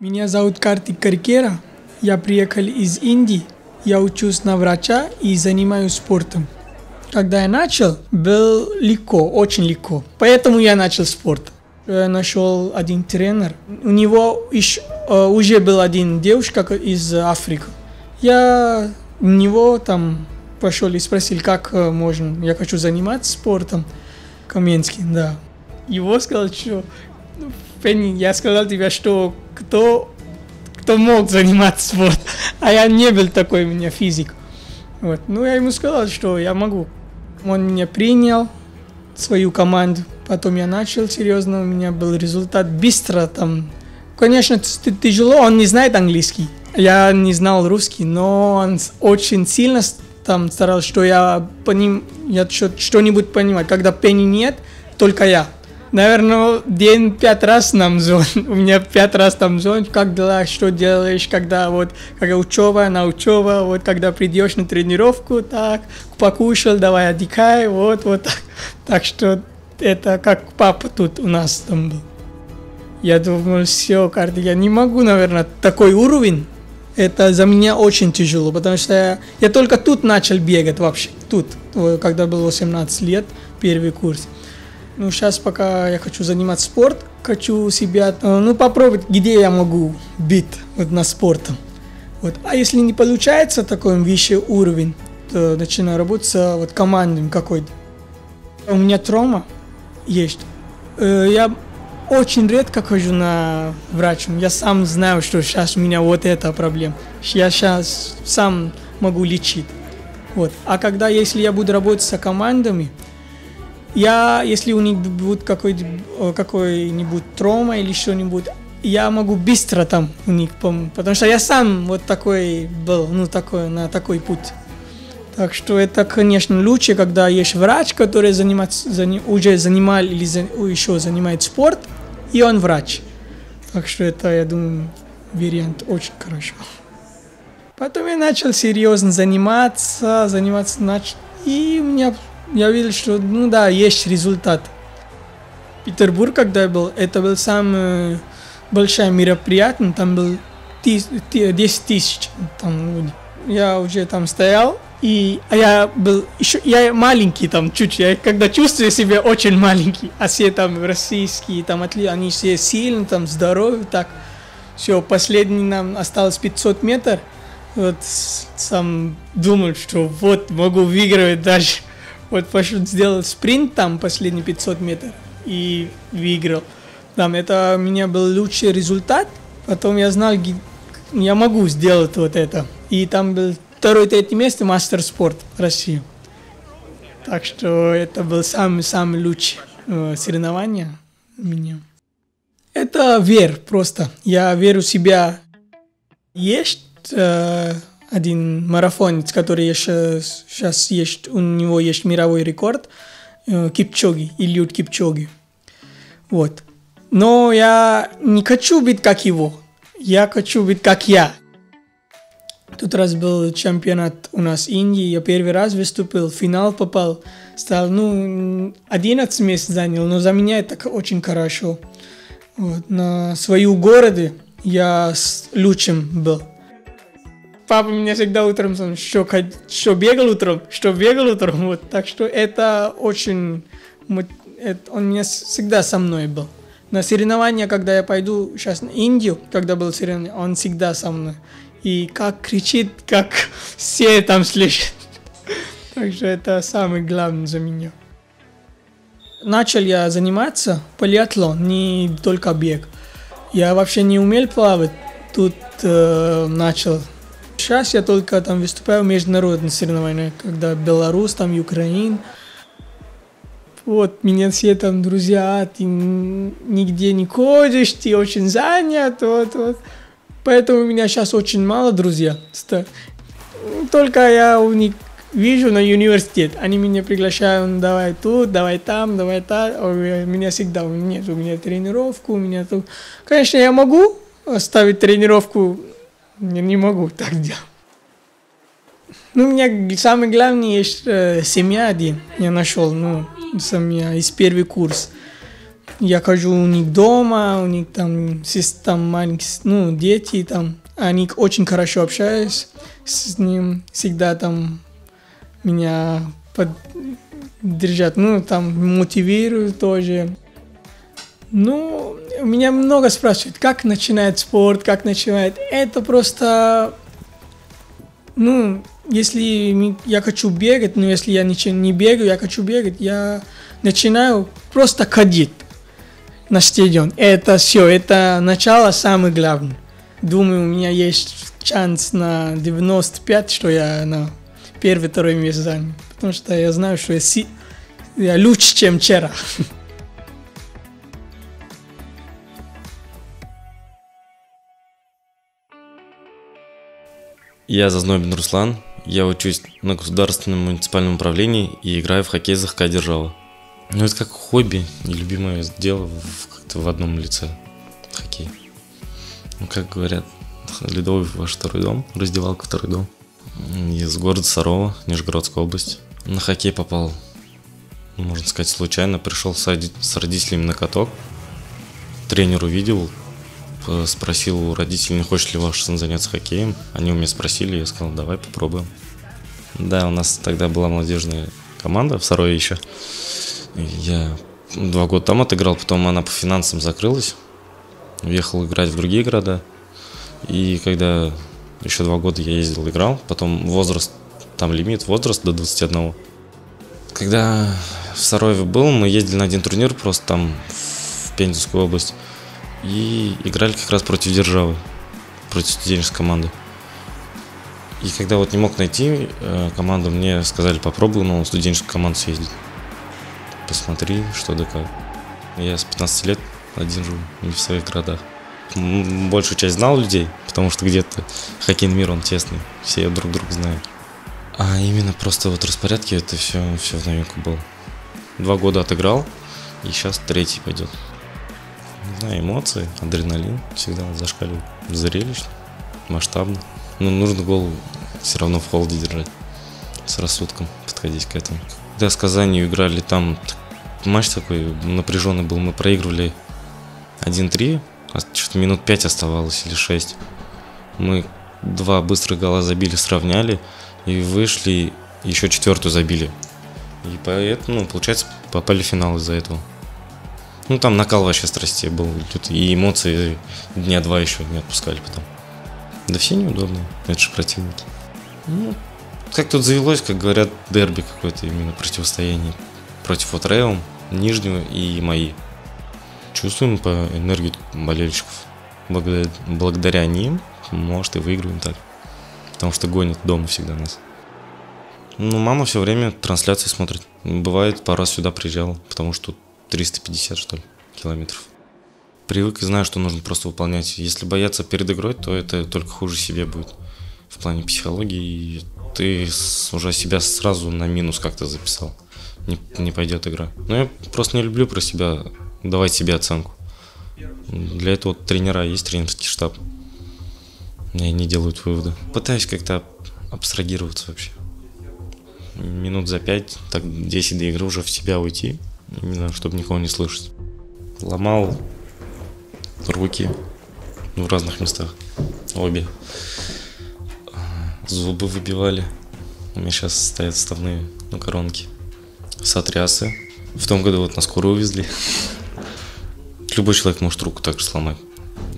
Меня зовут Картик Карикера. Я приехал из Индии. Я учусь на врача и занимаюсь спортом. Когда я начал, было легко, очень легко. Поэтому я начал спорт. Я нашел один тренер. У него уже был один девушка из Африки. Я у него там пошел и спросил, как можно. Я хочу заниматься спортом. Каменский, да. Его сказал, что Пенни, я сказал тебе, что кто мог заниматься спортом, а я не был такой у меня физик. Вот. Ну, я ему сказал, что я могу. Он меня принял, свою команду. Потом я начал серьезно, у меня был результат быстро там. Конечно, тяжело, он не знает английский. Я не знал русский, но он очень сильно там старался, что я что-нибудь понимаю. Когда Пенни нет, только я. Наверное, день 5 раз нам звонит. У меня 5 раз там звонит, как дела, что делаешь, когда учеба, на учеба, вот когда придешь на тренировку, так, покушал, давай отдыхай, вот так. Так что это как папа тут у нас там был. Я думал, все, я не могу, наверное, такой уровень. Это за меня очень тяжело, потому что я только тут начал бегать вообще, тут, когда было 18 лет, первый курс. Ну, сейчас пока я хочу заниматься спортом, хочу себя, попробовать, где я могу бить на спортом. Вот. А если не получается такой высший уровень, то начинаю работать с командой какой-то. У меня травма есть. Я очень редко хожу на врача. Я сам знаю, что сейчас у меня вот эта проблема. Я сейчас сам могу лечить. Вот. А если я буду работать с командами, если у них будет какой-нибудь травма или что-нибудь, я могу быстро там у них помочь, потому что я сам вот такой был, на такой путь. Так что это, конечно, лучше, когда есть врач, который уже занимал или еще занимает спорт, и он врач. Так что это, я думаю, вариант очень хорошо. Потом я начал серьезно заниматься, и я видел, что, есть результат. Петербург, когда я был, это был самое большое мероприятие, там было 10 тысяч. Я уже там стоял, я маленький там чуть-чуть, когда чувствую себя очень маленький, а все там российские, они все сильные, там здоровые, так. Все, последний нам осталось 500 метров, вот сам думал, что вот могу выигрывать даже. Вот пошел, сделал спринт там, последние 500 метров, и выиграл. Там это у меня был лучший результат. Потом я знал, я могу сделать вот это. И там был 2-3 место мастер спорт России. Так что это был самый лучший соревнование у меня. Это вера просто. Я верю в себя. Есть один марафонец, который сейчас есть, у него есть мировой рекорд, Кипчоги, Eliud Кипчоги. Вот. Но я не хочу быть как его, я хочу быть как я. Тут раз был чемпионат у нас в Индии, я первый раз выступил, в финал попал, стал, 11 мест занял, но за меня это очень хорошо. Вот. На свою городе я лучшим был. Папа меня всегда утром, что бегал утром, вот, так что это очень, он меня всегда со мной был. На соревнования, когда я пойду сейчас на Индию, когда был соревнование, он всегда со мной. И как кричит, как все там слышат. Так что это самое главное за меня. Начал я заниматься полиатлон, не только бег. Я вообще не умел плавать, тут начал. Сейчас я только там выступаю в международных соревнованиях, когда Беларусь, там Украина. Вот, меня все там друзья, ты нигде не ходишь, ты очень занят, вот. Поэтому у меня сейчас очень мало друзей. Только я у них вижу на университет. Они меня приглашают, давай тут, давай там, давай так. У меня всегда, нет, у меня тренировку, у меня тут. Конечно, я могу оставить тренировку, не могу так делать. У меня самое главное есть семья один. Я нашел, семья из первый курс. Я хожу у них дома, у них там маленькие, дети там. Они очень хорошо общаюсь с ним, всегда там меня поддержат, мотивируют тоже. Меня много спрашивают, как начинает спорт, как начинает. Это просто, если я хочу бегать, если я ничего не бегаю, я хочу бегать, я начинаю просто ходить на стадион. Это все, это начало самое главное. Думаю, у меня есть шанс на 95, что я на первое-второе место занял. Потому что я знаю, что я лучше, чем вчера. Я Зазнобин Руслан, я учусь на государственном муниципальном управлении и играю в хоккей за ХК Держава. Это как хобби, нелюбимое дело как-то в одном лице хоккей. Как говорят, ледовый ваш второй дом, раздевалка второй дом. Из города Сарова, Нижегородская область. На хоккей попал, можно сказать, случайно. Пришел с родителями на каток. Тренер увидел, спросил у родителей, не хочет ли ваш сын заняться хоккеем. Они у меня спросили, я сказал, давай попробуем. Да, у нас тогда была молодежная команда в Сарове еще. Я 2 года там отыграл, потом она по финансам закрылась. Уехал играть в другие города. И когда еще 2 года я ездил, играл, потом возраст, там лимит, возраст до 21. Когда в Сарове был, мы ездили на один турнир просто там в Пензенскую область. И играли как раз против Державы, против студенческой команды. И когда не мог найти команду, мне сказали, попробуй на студенческую команду съездить. Посмотри, что да как. Я с 15 лет один живу, не в своих городах. Большую часть знал людей, потому что где-то хоккейный мир, он тесный, все друг друга знают. А именно просто распорядки, это все в новинку было. 2 года отыграл, и сейчас 3-й пойдет. Не знаю, эмоции, адреналин всегда зашкаливает. Зрелищно, масштабно. Но нужно голову все равно в холоде держать. С рассудком подходить к этому. Когда с Казанью играли, там матч такой напряженный был. Мы проигрывали 1-3, что-то минут 5 оставалось или 6. Мы 2 быстрых гола забили, сравняли. И вышли, еще 4-ю забили. И поэтому, получается, попали в финал из-за этого. Там накал вообще страстей был. И эмоции дня 2 еще не отпускали потом. Да все неудобно. Это же противники. Как тут завелось, как говорят, дерби какое-то именно противостояние. Против Реум, Нижнего и мои. Чувствуем по энергии болельщиков. Благодаря ним, может, и выиграем так. Потому что гонят дома всегда нас. Мама все время трансляции смотрит. Бывает, пару раз сюда приезжала, потому что 350, что ли, километров. Привык и знаю, что нужно просто выполнять. Если бояться перед игрой, то это только хуже себе будет. В плане психологии. И ты уже себя сразу на минус как-то записал. Не пойдет игра. Но я просто не люблю про себя давать себе оценку. Для этого тренера есть, тренерский штаб. И они делают выводы. Пытаюсь как-то абстрагироваться вообще. Минут за 5, так 10 до игры уже в себя уйти. Именно, чтобы никого не слышать. Ломал руки в разных местах. Обе. Зубы выбивали. У меня сейчас стоят вставные, коронки. Сотрясы. В том году на скорую увезли. Любой человек может руку так же сломать.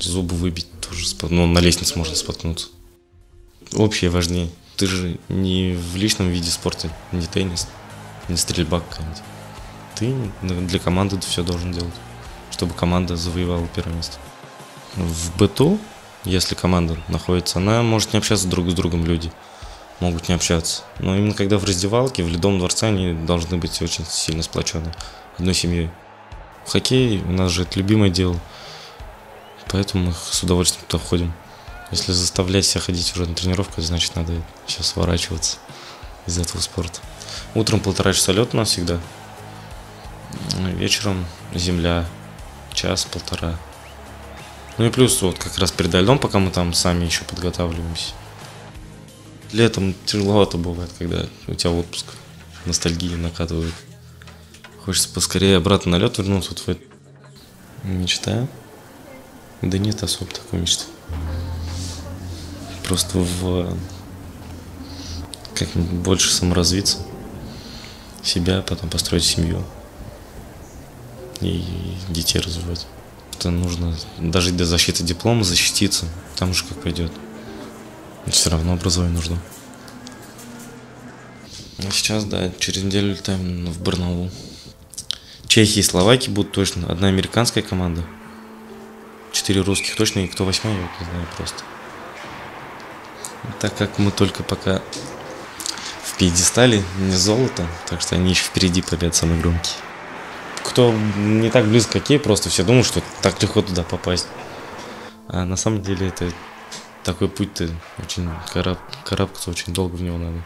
Зубы выбить тоже. На лестнице можно споткнуться. Общее важнее. Ты же не в личном виде спорта, не теннис, не стрельба какая-нибудь. Ты для команды все должен делать, чтобы команда завоевала первое место. В быту, если команда находится, она может не общаться друг с другом, люди могут не общаться. Но именно когда в раздевалке, в Ледовом дворце, они должны быть очень сильно сплочены, одной семьей. Хоккей у нас же это любимое дело, поэтому мы с удовольствием туда ходим. Если заставлять себя ходить уже на тренировку, значит надо сейчас сворачиваться из этого спорта. Утром 1,5 часа лед у нас всегда. Вечером земля, 1-1,5. И плюс как раз перед льдом, пока мы там сами еще подготавливаемся. Летом тяжеловато бывает, когда у тебя отпуск, ностальгия накатывает. Хочется поскорее обратно на лед вернуться. Мечта? Да нет особо такой мечты. Просто как-нибудь больше саморазвиться, себя, потом построить семью и детей развивать. Это нужно даже для защиты диплома защититься, там уже как пойдет. Все равно образование нужно. А сейчас, да, через неделю летаем в Барнаул. Чехии и Словакии будут точно. Одна американская команда. 4 русских точно, и кто 8-й, я вот не знаю просто. Так как мы только пока в пьедестале, не золото, так что они еще впереди побед самые громкие. Кто не так близко к хоккею, просто все думают, что так легко туда попасть. А на самом деле это такой путь-то очень карабкаться очень долго в него надо.